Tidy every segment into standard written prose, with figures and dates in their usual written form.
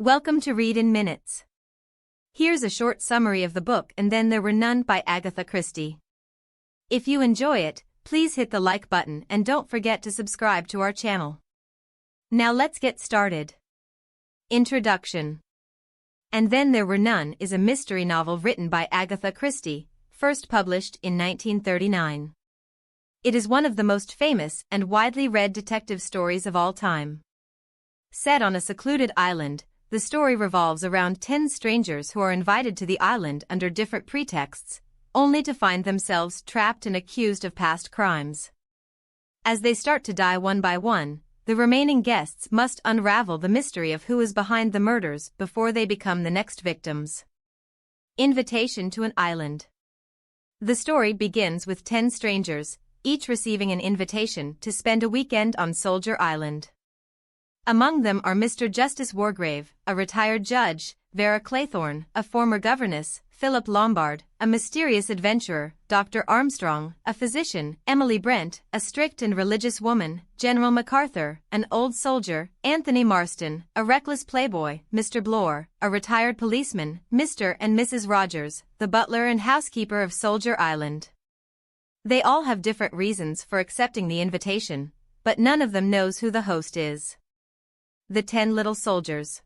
Welcome to Read in Minutes. Here's a short summary of the book And Then There Were None by Agatha Christie. If you enjoy it, please hit the like button and don't forget to subscribe to our channel. Now let's get started. Introduction. And Then There Were None is a mystery novel written by Agatha Christie, first published in 1939. It is one of the most famous and widely read detective stories of all time. Set on a secluded island, the story revolves around 10 strangers who are invited to the island under different pretexts, only to find themselves trapped and accused of past crimes. As they start to die one by one, the remaining guests must unravel the mystery of who is behind the murders before they become the next victims. Invitation to an island. The story begins with 10 strangers, each receiving an invitation to spend a weekend on Soldier Island. Among them are Mr. Justice Wargrave, a retired judge, Vera Claythorne, a former governess, Philip Lombard, a mysterious adventurer, Dr. Armstrong, a physician, Emily Brent, a strict and religious woman, General MacArthur, an old soldier, Anthony Marston, a reckless playboy, Mr. Bloor, a retired policeman, Mr. and Mrs. Rogers, the butler and housekeeper of Soldier Island. They all have different reasons for accepting the invitation, but none of them knows who the host is. The 10 Little Soldiers.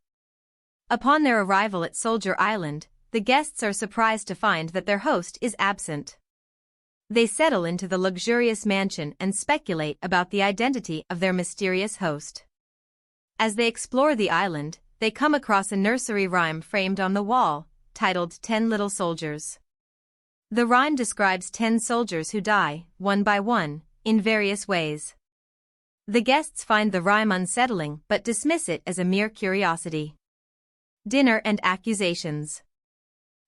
Upon their arrival at Soldier Island, the guests are surprised to find that their host is absent. They settle into the luxurious mansion and speculate about the identity of their mysterious host. As they explore the island, they come across a nursery rhyme framed on the wall, titled 10 Little Soldiers. The rhyme describes 10 soldiers who die, one by one, in various ways. The guests find the rhyme unsettling but dismiss it as a mere curiosity. Dinner and accusations.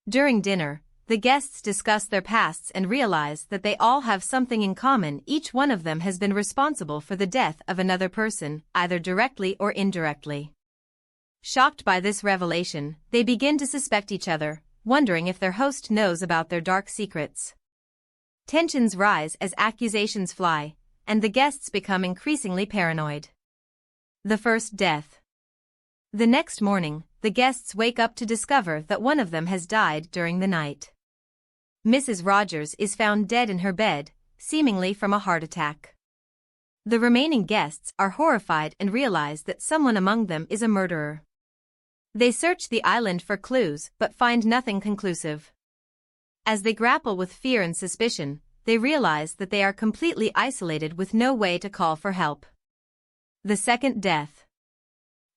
During dinner, the guests discuss their pasts and realize that they all have something in common. Each one of them has been responsible for the death of another person, either directly or indirectly. Shocked by this revelation, they begin to suspect each other, wondering if their host knows about their dark secrets. Tensions rise as accusations fly, and the guests become increasingly paranoid. The first death. The next morning, the guests wake up to discover that one of them has died during the night. Mrs. Rogers is found dead in her bed, seemingly from a heart attack. The remaining guests are horrified and realize that someone among them is a murderer. They search the island for clues but find nothing conclusive. As they grapple with fear and suspicion, they realize that they are completely isolated with no way to call for help. The second death.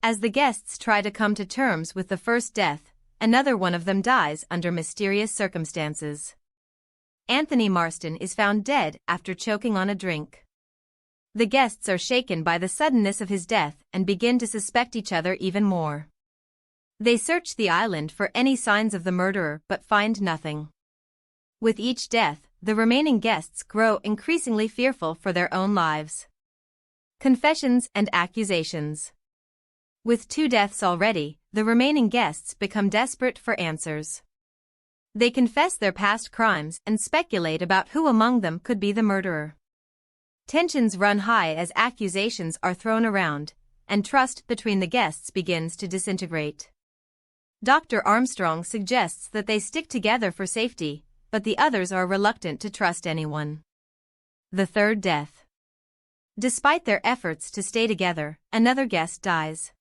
As the guests try to come to terms with the first death, another one of them dies under mysterious circumstances. Anthony Marston is found dead after choking on a drink. The guests are shaken by the suddenness of his death and begin to suspect each other even more. They search the island for any signs of the murderer but find nothing. With each death, the remaining guests grow increasingly fearful for their own lives. Confessions and accusations. With 2 deaths already, the remaining guests become desperate for answers. They confess their past crimes and speculate about who among them could be the murderer. Tensions run high as accusations are thrown around, and trust between the guests begins to disintegrate. Dr. Armstrong suggests that they stick together for safety, but the others are reluctant to trust anyone. The third death. Despite their efforts to stay together, another guest dies.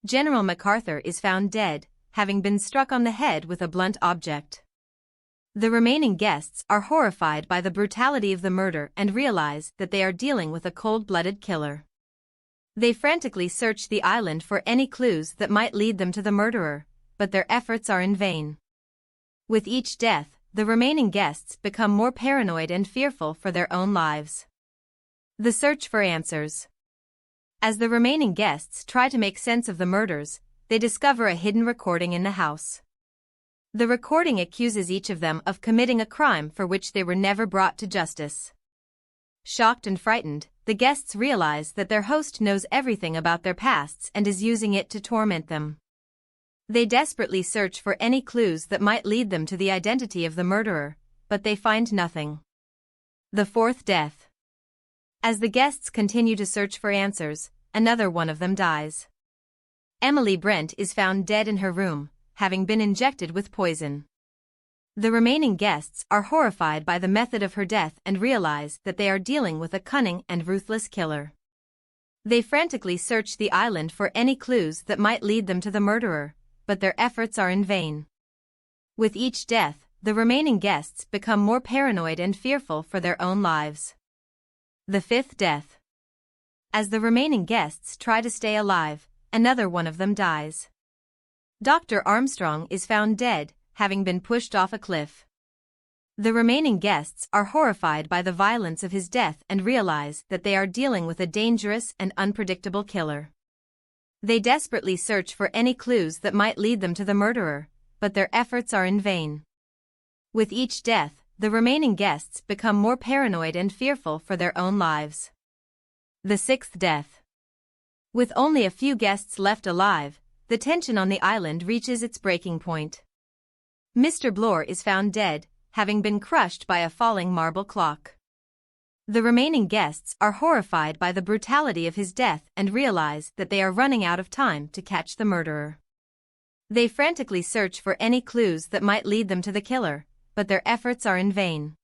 General MacArthur is found dead, having been struck on the head with a blunt object. The remaining guests are horrified by the brutality of the murder and realize that they are dealing with a cold-blooded killer. They frantically search the island for any clues that might lead them to the murderer, but their efforts are in vain. With each death, the remaining guests become more paranoid and fearful for their own lives. The search for answers. As the remaining guests try to make sense of the murders, they discover a hidden recording in the house. The recording accuses each of them of committing a crime for which they were never brought to justice. Shocked and frightened, the guests realize that their host knows everything about their pasts and is using it to torment them. They desperately search for any clues that might lead them to the identity of the murderer, but they find nothing. The fourth death. As the guests continue to search for answers, another one of them dies. Emily Brent is found dead in her room, having been injected with poison. The remaining guests are horrified by the method of her death and realize that they are dealing with a cunning and ruthless killer. They frantically search the island for any clues that might lead them to the murderer, but their efforts are in vain. With each death, the remaining guests become more paranoid and fearful for their own lives. The fifth death. As the remaining guests try to stay alive, another one of them dies. Dr. Armstrong is found dead, having been pushed off a cliff. The remaining guests are horrified by the violence of his death and realize that they are dealing with a dangerous and unpredictable killer. They desperately search for any clues that might lead them to the murderer, but their efforts are in vain. With each death, the remaining guests become more paranoid and fearful for their own lives. The sixth death. With only a few guests left alive, the tension on the island reaches its breaking point. Mr. Bloor is found dead, having been crushed by a falling marble clock. The remaining guests are horrified by the brutality of his death and realize that they are running out of time to catch the murderer. They frantically search for any clues that might lead them to the killer, but their efforts are in vain.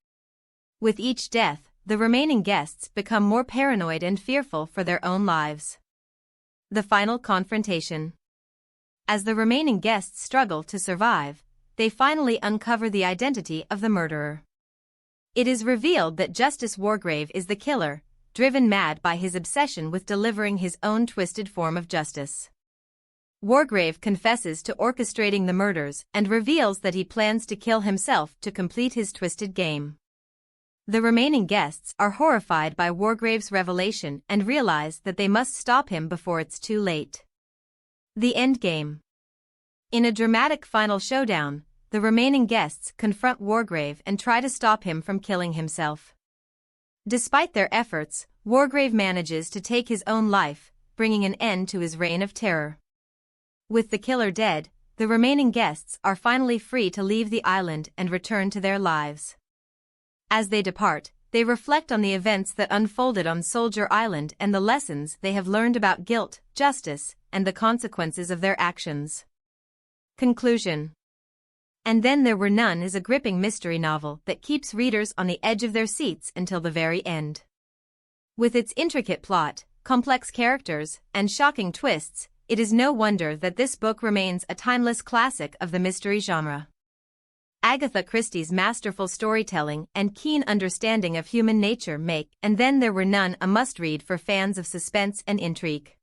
With each death, the remaining guests become more paranoid and fearful for their own lives. The final confrontation. As the remaining guests struggle to survive, they finally uncover the identity of the murderer. It is revealed that Justice Wargrave is the killer, driven mad by his obsession with delivering his own twisted form of justice. Wargrave confesses to orchestrating the murders and reveals that he plans to kill himself to complete his twisted game. The remaining guests are horrified by Wargrave's revelation and realize that they must stop him before it's too late. The endgame. In a dramatic final showdown, the remaining guests confront Wargrave and try to stop him from killing himself. Despite their efforts, Wargrave manages to take his own life, bringing an end to his reign of terror. With the killer dead, the remaining guests are finally free to leave the island and return to their lives. As they depart, they reflect on the events that unfolded on Soldier Island and the lessons they have learned about guilt, justice, and the consequences of their actions. Conclusion. And Then There Were None is a gripping mystery novel that keeps readers on the edge of their seats until the very end. With its intricate plot, complex characters, and shocking twists, it is no wonder that this book remains a timeless classic of the mystery genre. Agatha Christie's masterful storytelling and keen understanding of human nature make And Then There Were None a must-read for fans of suspense and intrigue.